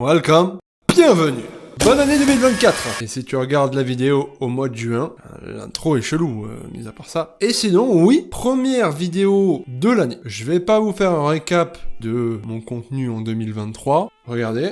Welcome, bienvenue. Bonne année 2024. Et si tu regardes la vidéo au mois de juin, l'intro est chelou, mis à part ça. Et sinon, oui, première vidéo de l'année. Je vais pas vous faire un récap de mon contenu en 2023. Regardez.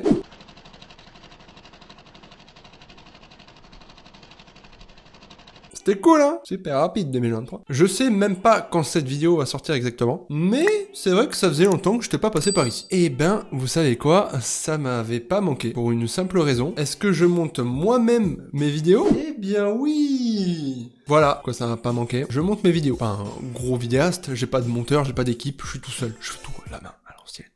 C'était cool, hein? Super rapide 2023. Je sais même pas quand cette vidéo va sortir exactement, mais c'est vrai que ça faisait longtemps que je t'ai pas passé par ici. Eh ben, vous savez quoi? Ça m'avait pas manqué. Pour une simple raison. Est-ce que je monte moi-même mes vidéos? Eh bien oui! Voilà, quoi ça m'a pas manqué. Je monte mes vidéos. Pas un gros vidéaste, j'ai pas de monteur, j'ai pas d'équipe, je suis tout seul. Je fais tout à la main, à l'ancienne.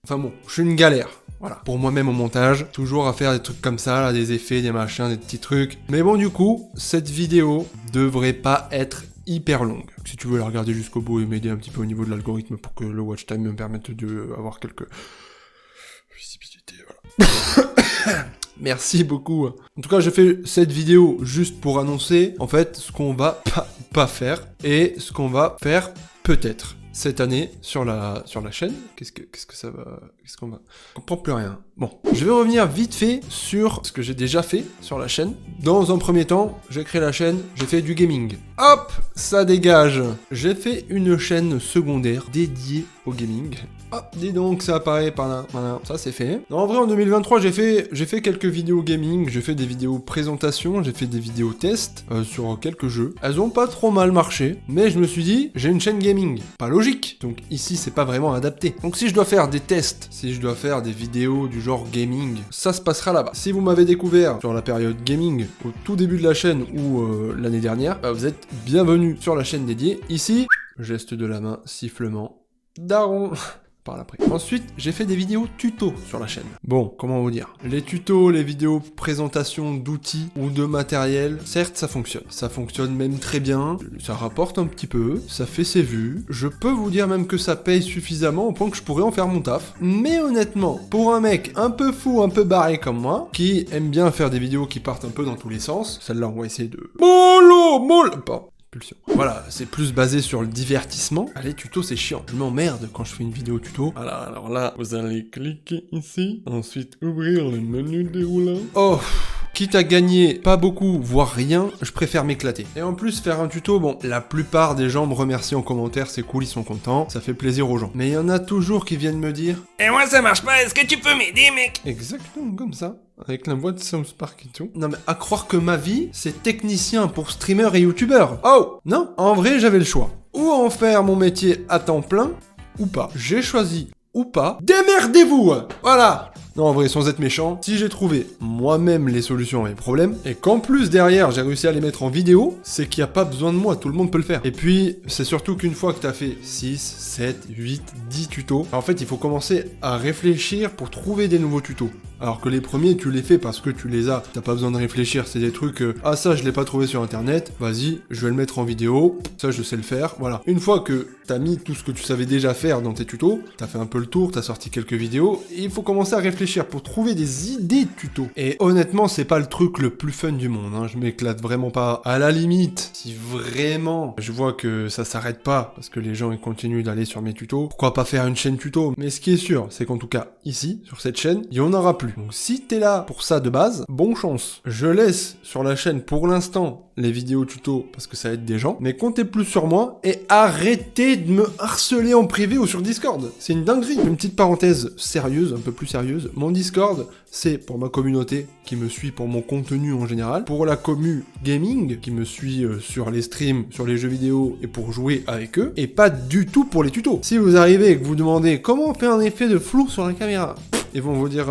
Enfin bon, je suis une galère. Voilà, pour moi-même au montage, toujours à faire des trucs comme ça, là, des effets, des machins, des petits trucs. Mais bon, du coup, cette vidéo devrait pas être hyper longue. Si tu veux la regarder jusqu'au bout et m'aider un petit peu au niveau de l'algorithme pour que le watch time me permette d'avoir quelques visibilité, voilà. Merci beaucoup. En tout cas, j'ai fait cette vidéo juste pour annoncer, en fait, ce qu'on va pas faire et ce qu'on va faire peut-être cette année sur la chaîne. Qu'est-ce qu'on va... On comprend plus rien. Bon, je vais revenir vite fait sur ce que j'ai déjà fait sur la chaîne. Dans un premier temps, j'ai créé la chaîne, j'ai fait du gaming. Hop, ça dégage. J'ai fait une chaîne secondaire dédiée au gaming. Hop, dis donc, ça apparaît par là. Voilà, ça c'est fait. Non, en vrai, en 2023, j'ai fait quelques vidéos gaming, j'ai fait des vidéos présentation, j'ai fait des vidéos tests sur quelques jeux. Elles ont pas trop mal marché, mais je me suis dit, j'ai une chaîne gaming. Pas logique. Donc ici, c'est pas vraiment adapté. Donc si je dois faire des tests, si je dois faire des vidéos du genre gaming, ça se passera là-bas. Si vous m'avez découvert sur la période gaming, au tout début de la chaîne ou l'année dernière, vous êtes bienvenus sur la chaîne dédiée. Ici, geste de la main, sifflement, daron. Après. Ensuite, j'ai fait des vidéos tutos sur la chaîne. Bon, comment vous dire? Les tutos, les vidéos présentation d'outils ou de matériel, certes, ça fonctionne. Ça fonctionne même très bien, ça rapporte un petit peu, ça fait ses vues. Je peux vous dire même que ça paye suffisamment au point que je pourrais en faire mon taf. Mais honnêtement, pour un mec un peu fou, un peu barré comme moi, qui aime bien faire des vidéos qui partent un peu dans tous les sens, celle-là, on va essayer de... Pas. Voilà, c'est plus basé sur le divertissement. Les tutos, c'est chiant. Je m'emmerde quand je fais une vidéo tuto. Voilà, alors là, vous allez cliquer ici. Ensuite, ouvrir le menu déroulant. Oh, quitte à gagner pas beaucoup, voire rien, je préfère m'éclater. Et en plus, faire un tuto, bon, la plupart des gens me remercient en commentaire, c'est cool, ils sont contents, ça fait plaisir aux gens. Mais il y en a toujours qui viennent me dire « Et moi, ça marche pas, est-ce que tu peux m'aider, mec ?» Exactement comme ça. Avec la voix de South Park et tout. Non mais à croire que ma vie, c'est technicien pour streamer et youtubeur. Oh non, en vrai j'avais le choix. Ou en faire mon métier à temps plein, ou pas. J'ai choisi ou pas. Démerdez-vous. Voilà. Non, en vrai, sans être méchant, si j'ai trouvé moi-même les solutions à mes problèmes, et qu'en plus derrière j'ai réussi à les mettre en vidéo, c'est qu'il n'y a pas besoin de moi, tout le monde peut le faire. Et puis, c'est surtout qu'une fois que t'as fait 6, 7, 8, 10 tutos, en fait, il faut commencer à réfléchir pour trouver des nouveaux tutos. Alors que les premiers, tu les fais parce que tu les as, t'as pas besoin de réfléchir, c'est des trucs, ah ça je l'ai pas trouvé sur internet, vas-y, je vais le mettre en vidéo, ça je sais le faire, voilà. Une fois que t'as mis tout ce que tu savais déjà faire dans tes tutos, t'as fait un peu le tour, t'as sorti quelques vidéos, et il faut commencer à réfléchir pour trouver des idées de tutos. Et honnêtement, c'est pas le truc le plus fun du monde, hein. Je m'éclate vraiment pas. À la limite, si vraiment je vois que ça s'arrête pas, parce que les gens ils continuent d'aller sur mes tutos, pourquoi pas faire une chaîne tuto? Mais ce qui est sûr, c'est qu'en tout cas, ici, sur cette chaîne, il y en aura plus. Donc si t'es là pour ça de base, bonne chance. Je laisse sur la chaîne pour l'instant les vidéos tutos parce que ça aide des gens, mais comptez plus sur moi et arrêtez de me harceler en privé ou sur Discord. C'est une dinguerie. Une petite parenthèse sérieuse, un peu plus sérieuse. Mon Discord, c'est pour ma communauté qui me suit pour mon contenu en général, pour la commu gaming qui me suit sur les streams, sur les jeux vidéo et pour jouer avec eux, et pas du tout pour les tutos. Si vous arrivez et que vous demandez comment on fait un effet de flou sur la caméra, ils vont vous dire,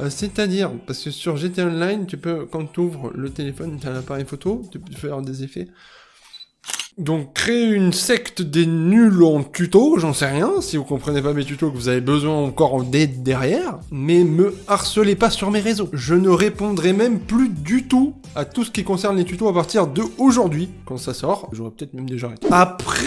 c'est-à-dire, parce que sur GTA Online, tu peux, quand tu ouvres le téléphone, tu as l'appareil photo, tu peux faire des effets. Donc, créer une secte des nuls en tuto, j'en sais rien, si vous comprenez pas mes tutos, que vous avez besoin encore d'aide derrière, mais me harcelez pas sur mes réseaux. Je ne répondrai même plus du tout à tout ce qui concerne les tutos à partir de aujourd'hui, quand ça sort. J'aurais peut-être même déjà arrêté. Après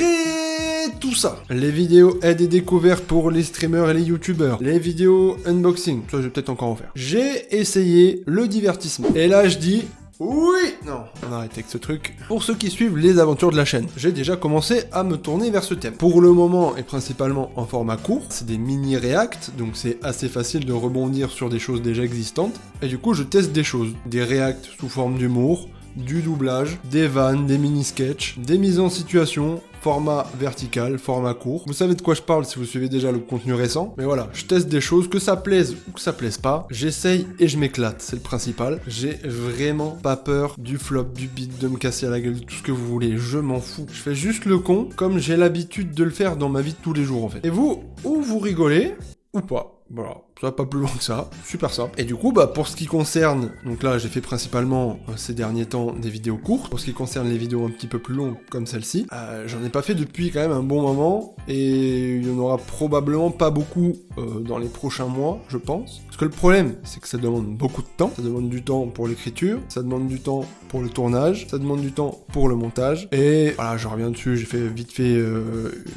tout ça, les vidéos aide et découvertes pour les streamers et les youtubeurs, les vidéos unboxing, ça je vais peut-être encore en faire. J'ai essayé le divertissement. Et là je dis... Oui! Non, on arrête avec ce truc. Pour ceux qui suivent les aventures de la chaîne, j'ai déjà commencé à me tourner vers ce thème. Pour le moment, et principalement en format court, c'est des mini-reacts, donc c'est assez facile de rebondir sur des choses déjà existantes. Et du coup, je teste des choses. Des reacts sous forme d'humour, du doublage, des vannes, des mini-sketchs, des mises en situation, format vertical, format court. Vous savez de quoi je parle si vous suivez déjà le contenu récent. Mais voilà, je teste des choses, que ça plaise ou que ça plaise pas. J'essaye et je m'éclate, c'est le principal. J'ai vraiment pas peur du flop, du beat, de me casser à la gueule, de tout ce que vous voulez. Je m'en fous. Je fais juste le con, comme j'ai l'habitude de le faire dans ma vie de tous les jours en fait. Et vous, ou vous rigolez, ou pas. Voilà, ça va pas plus loin que ça, super simple. Et du coup, pour ce qui concerne, donc là j'ai fait principalement ces derniers temps des vidéos courtes. Pour ce qui concerne les vidéos un petit peu plus longues comme celle-ci, j'en ai pas fait depuis quand même un bon moment, et il y en aura probablement pas beaucoup dans les prochains mois, je pense. Parce que le problème, c'est que ça demande beaucoup de temps. Ça demande du temps pour l'écriture, ça demande du temps pour le tournage, ça demande du temps pour le montage. Et voilà, je reviens dessus, j'ai fait vite fait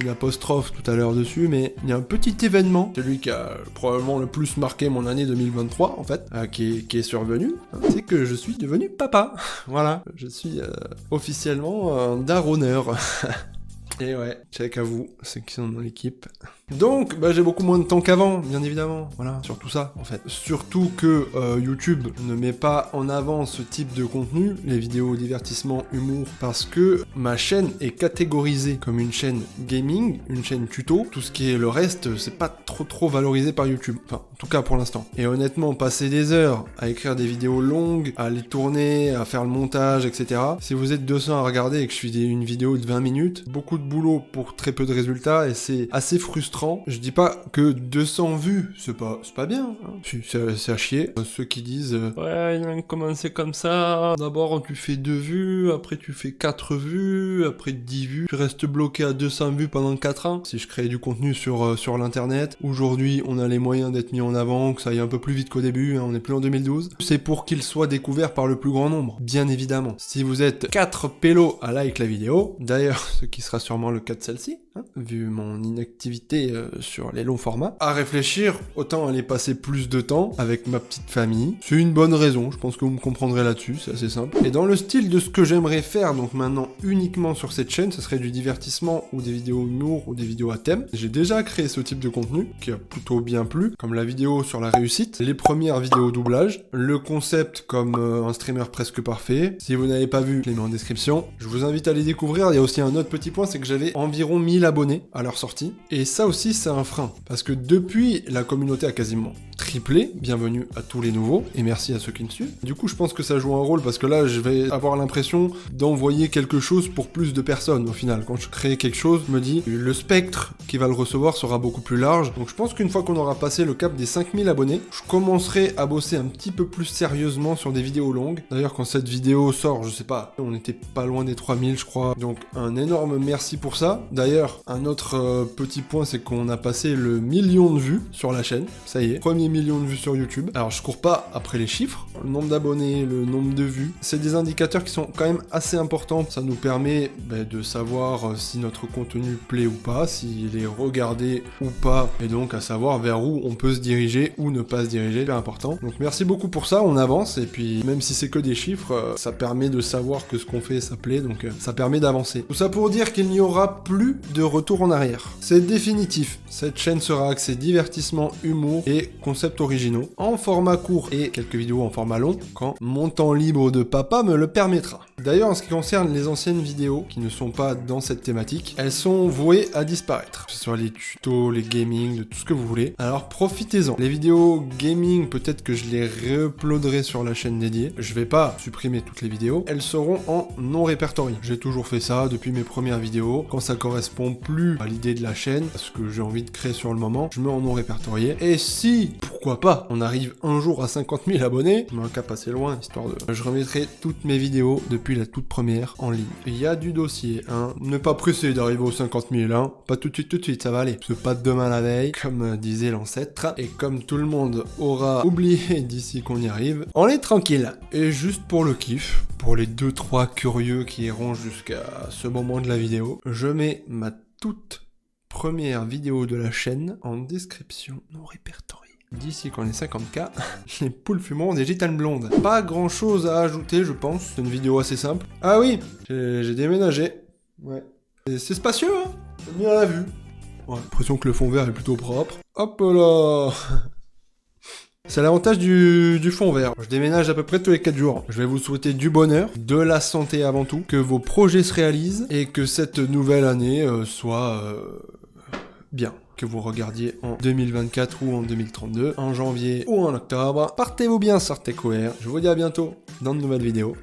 une apostrophe tout à l'heure dessus, mais il y a un petit événement, celui qui a probablement le plus marqué mon année 2023 en fait, qui est survenu, c'est que je suis devenu papa. Voilà, je suis officiellement un daronneur. Et ouais, check à vous, ceux qui sont dans l'équipe. Donc, j'ai beaucoup moins de temps qu'avant, bien évidemment. Voilà, surtout ça, en fait. Surtout que YouTube ne met pas en avant ce type de contenu, les vidéos divertissement, humour, parce que ma chaîne est catégorisée comme une chaîne gaming, une chaîne tuto. Tout ce qui est le reste, c'est pas trop valorisé par YouTube. Enfin, en tout cas pour l'instant. Et honnêtement, passer des heures à écrire des vidéos longues, à les tourner, à faire le montage, etc. Si vous êtes 200 à regarder et que je fais une vidéo de 20 minutes, beaucoup de boulot pour très peu de résultats, et c'est assez frustrant. Je dis pas que 200 vues, c'est pas bien, hein. C'est à chier. Ceux qui disent ouais, il a commencé comme ça, d'abord tu fais 2 vues, après tu fais 4 vues, après 10 vues, tu restes bloqué à 200 vues pendant 4 ans. Si je crée du contenu sur l'internet, aujourd'hui on a les moyens d'être mis en avant, que ça aille un peu plus vite qu'au début, hein, on est plus en 2012. C'est pour qu'il soit découvert par le plus grand nombre, bien évidemment. Si vous êtes 4 pélos à like la vidéo, d'ailleurs ce qui sera sûrement le cas de celle-ci, hein, vu mon inactivité sur les longs formats, à réfléchir, autant aller passer plus de temps avec ma petite famille. C'est une bonne raison, je pense que vous me comprendrez là-dessus, c'est assez simple. Et dans le style de ce que j'aimerais faire, donc maintenant uniquement sur cette chaîne, ce serait du divertissement ou des vidéos humour ou des vidéos à thème. J'ai déjà créé ce type de contenu qui a plutôt bien plu, comme la vidéo sur la réussite, les premières vidéos doublage, le concept comme un streamer presque parfait. Si vous n'avez pas vu, je les mets en description. Je vous invite à les découvrir. Il y a aussi un autre petit point, c'est que j'avais environ 1000 abonnés à leur sortie. Et ça aussi, c'est un frein. Parce que depuis, la communauté a quasiment triplé. Bienvenue à tous les nouveaux. Et merci à ceux qui me suivent. Du coup, je pense que ça joue un rôle parce que là, je vais avoir l'impression d'envoyer quelque chose pour plus de personnes au final. Quand je crée quelque chose, je me dis, le spectre qui va le recevoir sera beaucoup plus large. Donc je pense qu'une fois qu'on aura passé le cap des 5000 abonnés, je commencerai à bosser un petit peu plus sérieusement sur des vidéos longues. D'ailleurs, quand cette vidéo sort, je sais pas, on était pas loin des 3000, je crois. Donc un énorme merci pour ça. D'ailleurs, un autre petit point, c'est qu'on a passé le 1 million de vues sur la chaîne. Ça y est, premier million de vues sur YouTube. Alors je cours pas après les chiffres, le nombre d'abonnés, le nombre de vues, c'est des indicateurs qui sont quand même assez importants. Ça nous permet de savoir si notre contenu plaît ou pas, s'il est regardé ou pas, et donc à savoir vers où on peut se diriger ou ne pas se diriger, c'est important. Donc merci beaucoup pour ça, on avance, et puis même si c'est que des chiffres, ça permet de savoir que ce qu'on fait ça plaît, donc ça permet d'avancer. Tout ça pour dire qu'il n'y aura plus de retour en arrière. C'est définitif, cette chaîne sera axée divertissement, humour et concepts originaux, en format court et quelques vidéos en format long, quand mon temps libre de papa me le permettra. D'ailleurs, en ce qui concerne les anciennes vidéos qui ne sont pas dans cette thématique, elles sont vouées à disparaître. Que ce soit les tutos, les gaming, de tout ce que vous voulez. Alors profitez-en. Les vidéos gaming, peut-être que je les réuploaderai sur la chaîne dédiée. Je vais pas supprimer toutes les vidéos. Elles seront en non répertorié. J'ai toujours fait ça depuis mes premières vidéos. Quand ça correspond plus à l'idée de la chaîne, à ce que j'ai envie de créer sur le moment, je mets en non répertorié. Et si, pourquoi pas, on arrive un jour à 50 000 abonnés, je mets un cap assez loin, histoire de... Je remettrai toutes mes vidéos depuis la toute première en ligne. Il y a du dossier, hein. Ne pas presser d'arriver aux 50 000, hein. Pas tout de suite, ça va aller. C'est pas demain la veille, comme disait l'ancêtre. Et comme tout le monde aura oublié d'ici qu'on y arrive, on est tranquille. Et juste pour le kiff, pour les 2-3 curieux qui iront jusqu'à ce moment de la vidéo, je mets ma toute première vidéo de la chaîne en description non répertoriée. D'ici qu'on est 50K, les poules fumantes des gitanes blondes. Pas grand chose à ajouter, je pense. C'est une vidéo assez simple. Ah oui, j'ai déménagé. Ouais. C'est spacieux, hein. Bien à la vue. Ouais, l'impression que le fond vert est plutôt propre. Hop là. C'est l'avantage du fond vert. Je déménage à peu près tous les 4 jours. Je vais vous souhaiter du bonheur, de la santé avant tout, que vos projets se réalisent et que cette nouvelle année soit bien. Que vous regardiez en 2024 ou en 2032, en janvier ou en octobre. Partez-vous bien, sortez couverts. Je vous dis à bientôt dans de nouvelles vidéos.